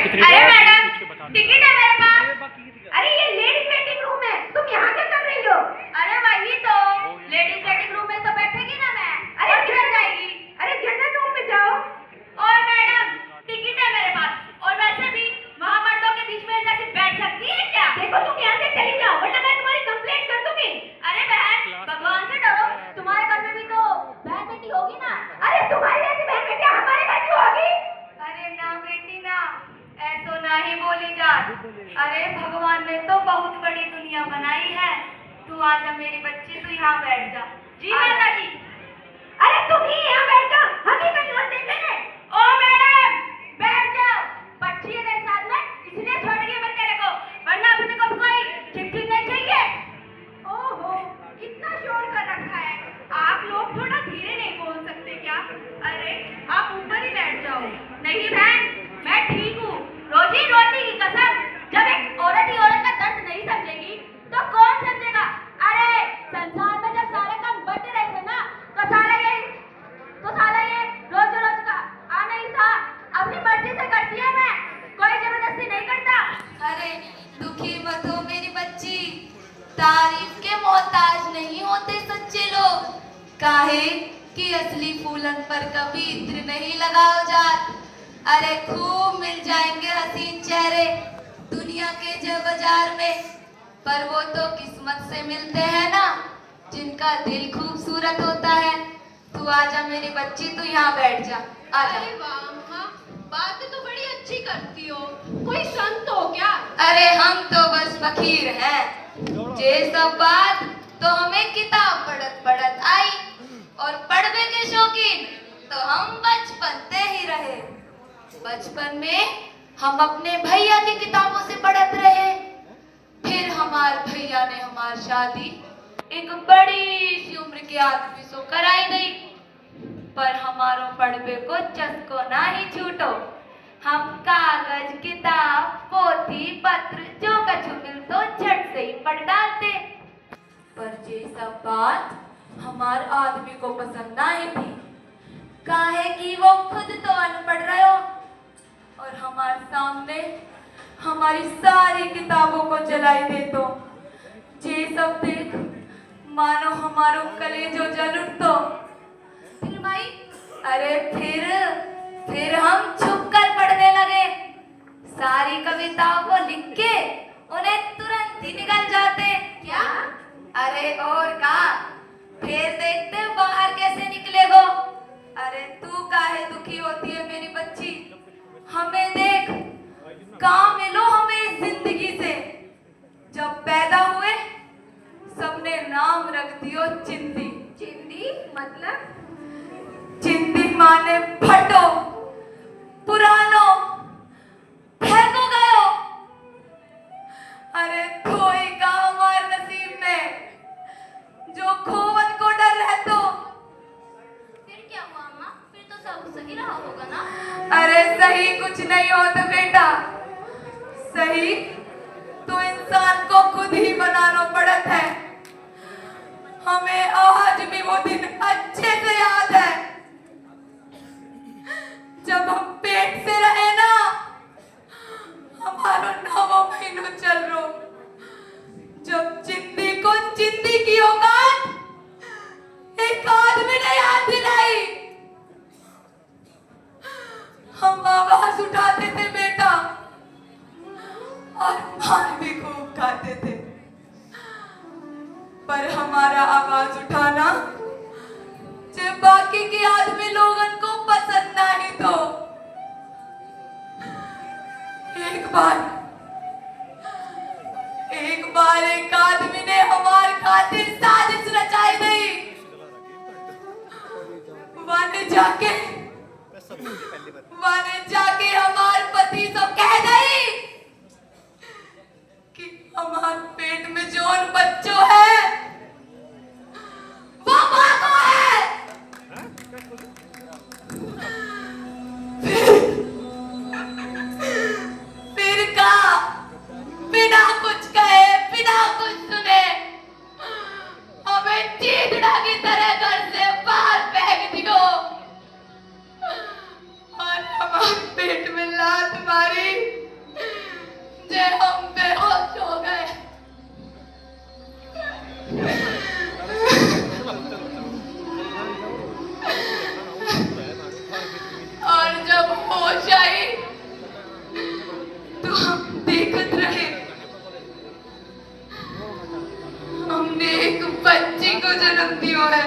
अरे madam, ticket है मेरे पास। अरे ये लेडीज वेटिंग रूम है, तुम यहाँ क्या कर रही हो? अरे वही तो, लेडीज वेटिंग रूम में तो बैठेगी ना मैं। अरे किधर जाएगी? अरे जनरल रूम में जाओ। और मैडम, टिकट है मेरे पास, और वैसे भी वहाँ मर्दों के बीच में जैसे बैठ सकती है क्या? देखो तुम यहाँ से चली जाओ, वरना मैं तुम्हारी कंप्लेंट कर दूंगी। अरे बहन, भगवान से डरो, तुम्हारे घर में भी तो बहन बेटी होगी ना। अरे तुम्हारी जैसी बहन बेटी हमारे घर क्यों होगी? अरे ना बेटी ना, ऐसो ना ही बोली जात। अरे भगवान ने तो बहुत बड़ी दुनिया बनाई है। तू आजा मेरी बच्ची, तू यहाँ बैठ जा। जी माता जी। अरे तुम ही यहाँ बैठ जा, हम ही कहीं और देख लेंगे। ओ मैडम, बैठ जाओ। बच्ची है मेरे साथ में, इसलिए छोड़ गई मैं तेरे को, वरना अपने को कोई चिट्ठी नहीं चाहिए। ओहो, इतना शोर कर रखा है, आप लोग थोड़ा धीरे नहीं बोल सकते क्या? अरे आप ऊपर ही बैठ जाओ। नहीं बहन, मैं ठीक हूँ। रोजी रोटी की कसम, जब एक औरत ही औरत का दर्द नहीं समझेगी तो कौन समझेगा? अरे संसार में जब सारे काम बट रहे थे ना, तो साला ये रोज रोज का आना ही था। अपनी मर्जी से करती है मैं, कोई जबरदस्ती नहीं करता। अरे दुखी मत हो मेरी बच्ची, तारीफ के मोहताज नहीं होते सच्चे लोग। काहे कि असली फूलन पर कभी इत्र नहीं लगाओ जात। अरे खूब मिल जाएंगे हसीन चेहरे दुनिया के जब बाजार में, पर वो तो किस्मत से मिलते हैं ना, जिनका दिल खूबसूरत होता है। तू आजा मेरी बच्ची, तू यहाँ बैठ जा, आजा। अरे वाह अम्मा, बातें तो बड़ी अच्छी करती हो, कोई संत हो क्या? अरे हम तो बस फकीर हैं। ये सब बात तो हमें किताब पढ़त पढ़त आई, और पढ़ने के शौकीन तो हम बचपन से ही रहे। बचपन में हम अपने भैया की किताबों से पढ़त रहे, फिर हमारे भैया ने हमारी शादी एक बड़ी सी उम्र के आदमी से कराई गई। पर हमारो पढ़बे को चस्को ना ही छूटो, हम कागज किताब पोथी पत्र जो कछु मिलतो झट से ही पढ़ डालते। पर ये सब बात हमार आदमी को पसंद नहीं थी, काहे कि वो खुद तो अनपढ़ रहो, और हमारे सामने हमारी सारी किताबों को जलाई दे। तो ये सब देख मानो हमारो कलेजो जल उठतो। फिर भाई? अरे फिर हम छुप कर पढ़ने लगे। सारी कविताओं को लिख के उन्हें तुरंत ही निकल जाते। क्या? अरे और का, फिर देखते बाहर कैसे निकले वो। अरे तू काहे दुखी होती है मेरी बच्ची, हमें देख, काम मिलो हमें इस जिंदगी से। जब पैदा हुए सबने नाम रख दियो चिंदी। चिंदी मतलब? चिंदी माने फटो, पुरानो, फेंको गयो। अरे कोई का हमारे नसीब में जो खोवन को डर रहतो। फिर क्या हुआ अम्मा? फिर तो सब सही रहा होगा ना? अरे सही कुछ नहीं होता बेटा, सही तो इंसान को खुद ही बनाना पड़ता है। हमें आज भी वो दिन अच्छे से याद है, जब हम पेट से रहे ना, हमारा 9वां महीना चल रो, जब चिंदी को चिंदी की औकात एक आदमी ने याद दिलाई। हम आवाज उठाते थे बेटा, और मार भी खूब खाते थे, पर हमारा आवाज उठाना जब बाकी के आदमी लोगन को पसंद नहीं तो। एक बार एक आदमी ने हमारे खातिर साजिश रचाई गई। वाने जाके हमारे पति सब कह गई कि हमारे पेट में जोन बच्चों है वो मां को है। फिर का बिना कुछ कहे बिना कुछ सुने हमें चीतड़ा की तरह घर से बाहर फेंक दियो, और हमारे पेट में लात है।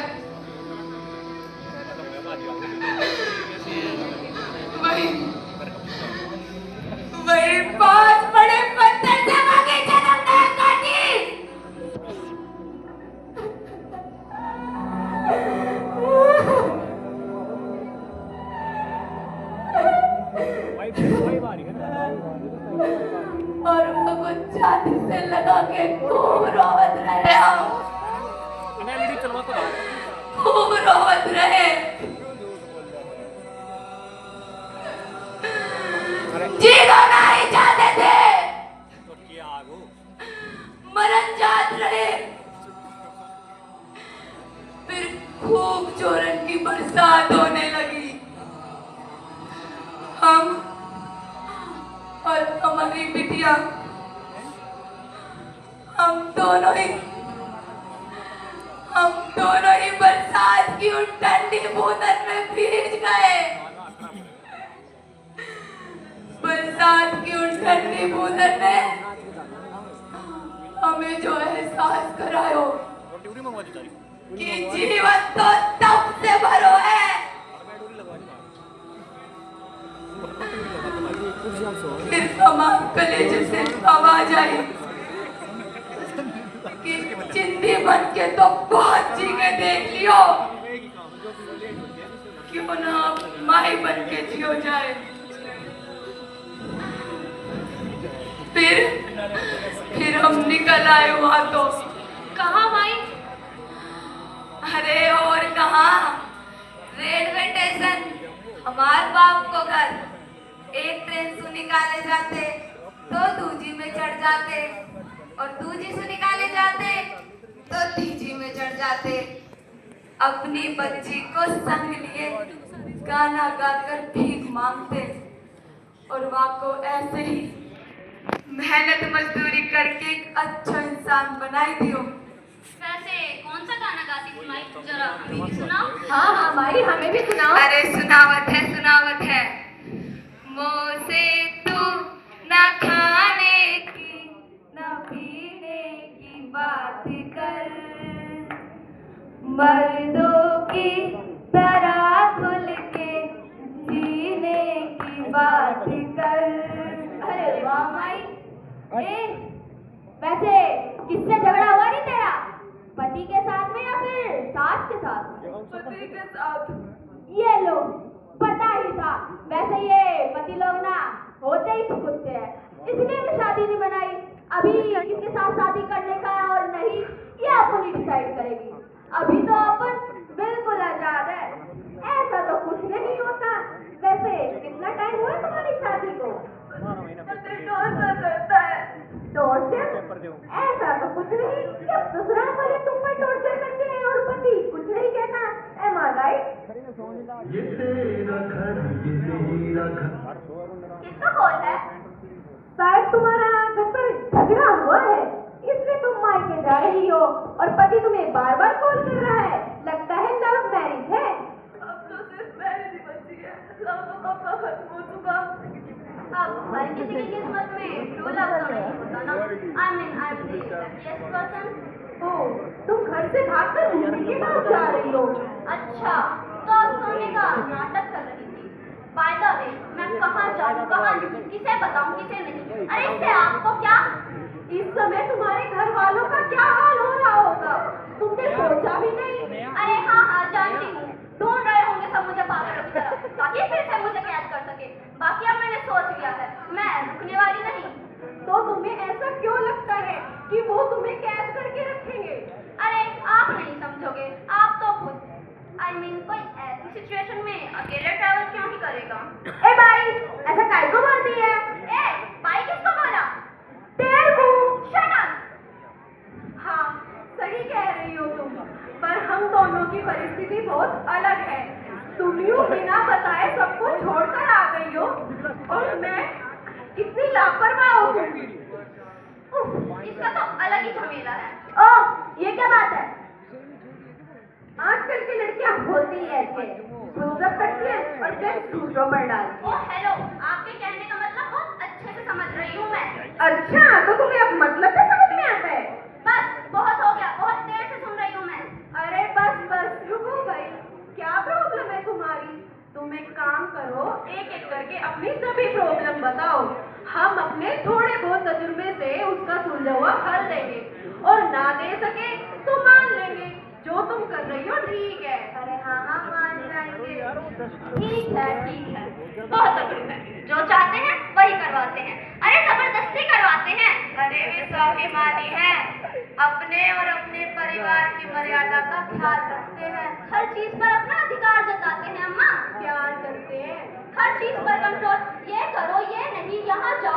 वही 5 बड़े पत्थर से मांगे जन्म नहीं काटी। और वो कुछ छाती से लगा के खूब रोवत रहे हो, खूब रोवत रहे। जीना नहीं चाहते थे, मरन जात रहे। फिर खूब जोरन की बरसात होने लगी। हम और हमारी बिटिया, हम दोनों ही बरसात की उन ठंडी बूंदन में भीग गए। बरसात की उन ठंडी बूंदन ने हमें जो एहसास करायो कि जीवन तो तप से भरो है। फिर हमारे कलेजे से आवाज आई कि चिंदी बन के तो बहुत जी के देख लियो, क्यों ना माई बन के जियो जाए। फिर हम निकल आए वहां। तो कहाँ माई? अरे और कहाँ, रेलवे स्टेशन, हमारे बाप को घर। एक ट्रेन से निकाले जाते तो दूजी में चढ़ जाते, और दूजी से निकाले जाते तो तीजी में चढ़ जाते। अपनी बच्ची को संग लिए गाना गाकर भीख मांगते, और वहाँ को ऐसे ही मेहनत मजदूरी करके एक अच्छा इंसान बनाई दियो। वैसे कौन सा गाना गाती थी माई? जरा हमें भी सुनाओ। हाँ हाँ माई, हमें भी सुनाओ। अरे सुनावत है। मोसे तू ना खाने की ना पीने की बात कर, मर्दों की तरह खुल के जीने की बात कर। अरे वाह माई। वैसे किससे झगड़ा हुआ नहीं तेरा? पति के साथ में या फिर सास के साथ? पति के साथ। ये लो, पता ही था। वैसे ये पति लोग ना होते ही छुपते हैं, इसलिए मैं शादी नहीं बनाई। अभी किसके साथ शादी करने का और नहीं ये अपन ही डिसाइड करेगी। अभी तो अपन बिल्कुल आजाद है, ऐसा तो कुछ नहीं होता। वैसे कितना टाइम हुआ तुम्हारी शादी को? टॉर्चर करता है। टॉर्चर? ऐसा तो कुछ नहीं, जब ससुराल वाले तुम पर टॉर्चर करते हैं और पति कुछ नहीं कहता। एम आई राइट? ये तेरा घर, ये मेरा घर। किसका कॉल है? शायद तुम्हारा घर पर झगड़ा हुआ है, इसलिए तुम मायके जा रही हो और पति तुम्हें बार बार कॉल कर रहा है। लगता है लव मैरिज है। अब तो सिर्फ मैरिज ही बची है, लव तो कब का खत्म हो चुका। अब हर किसी की किस्मत में ट्रू लव तो नहीं होता ना। I mean I believe that yes person. ओ, तुम घर से भागकर मूवी के पास जा रही हो? अच्छा, तो अब सोने का नाटक कर रही थी। बाय द वे, मैं कहाँ जाऊँ, कहाँ नहीं, किसे बताऊँ, किसे नहीं। अरे इससे आपको क्या? इस समय तुम्हारे घर वालों का क्या हाल हो रहा होगा, तुमने सोचा भी नहीं। अरे हाँ जानती हूँ, ढूंढ रहे होंगे सब मुझे पागलों की तरह, ताकि फिर से मुझे कैद कर सके। बाकी अब मैंने सोच लिया है, मैं रुकने वाली नहीं। तो तुम्हें ऐसा क्यों लगता है कि वो तुम्हें कैद करके रखेंगे? अरे आप नहीं समझोगे, आप तो खुद आई मीन कोई ऐसी सिचुएशन में अकेले ट्रैवल क्यों ही करेगा। ए भाई, ऐसा काय को बोलती है? ए भाई किसको बोला? तेरे को। Shut up. हाँ, सही कह रही हो तुम, पर हम दोनों की परिस्थिति बहुत अलग है। तुम यूं बिना बताए सबको छोड़कर आ गई हो, और मैं कितनी लापरवाह हूँ। इसका तो अलग ही झमेला है। ओह, ये क्या बात है? आजकल की लड़कियां होती ही ऐसे, फुर्सत करती है और फिर दूसरों पर डालती ओ है। हेलो, आपके कहने का मतलब बहुत अच्छे से समझ रही हूँ मैं। अच्छा, तो तुम्हें अब मतलब से समझ में आता है? बस बहुत हो गया, बहुत देर से सुन रही हूँ मैं। अरे बस समझा हुआ फल देंगे, और ना दे सके तो मान लेंगे जो तुम कर रही हो ठीक है। अरे हाँ हाँ मान जाएंगे। ठीक है, बहुत तगड़ी है। जो चाहते हैं वही करवाते हैं। अरे जबरदस्ती करवाते हैं। अरे वे स्वाभिमानी है, अपने और अपने परिवार की मर्यादा का ख्याल रखते हैं, हर चीज पर अपना अधिकार जताते हैं अम्मा। प्यार करते हैं। हर चीज पर कंट्रोल, ये करो ये नहीं, यहाँ